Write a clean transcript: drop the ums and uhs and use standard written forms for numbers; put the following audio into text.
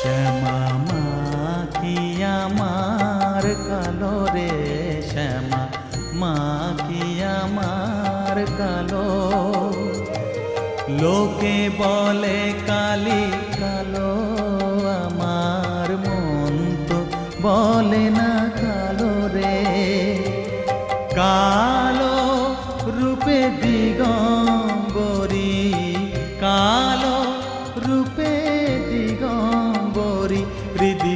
শ্যামা মা কি আমার কালো রে, শ্যামা মা কি আমার কালো। লোকে বলে কালি কালো, আমার মন তো বলে না কালো রে। কালো রূপে দিগম্বরী, কালো রূপে দিগম্বরী, হৃদি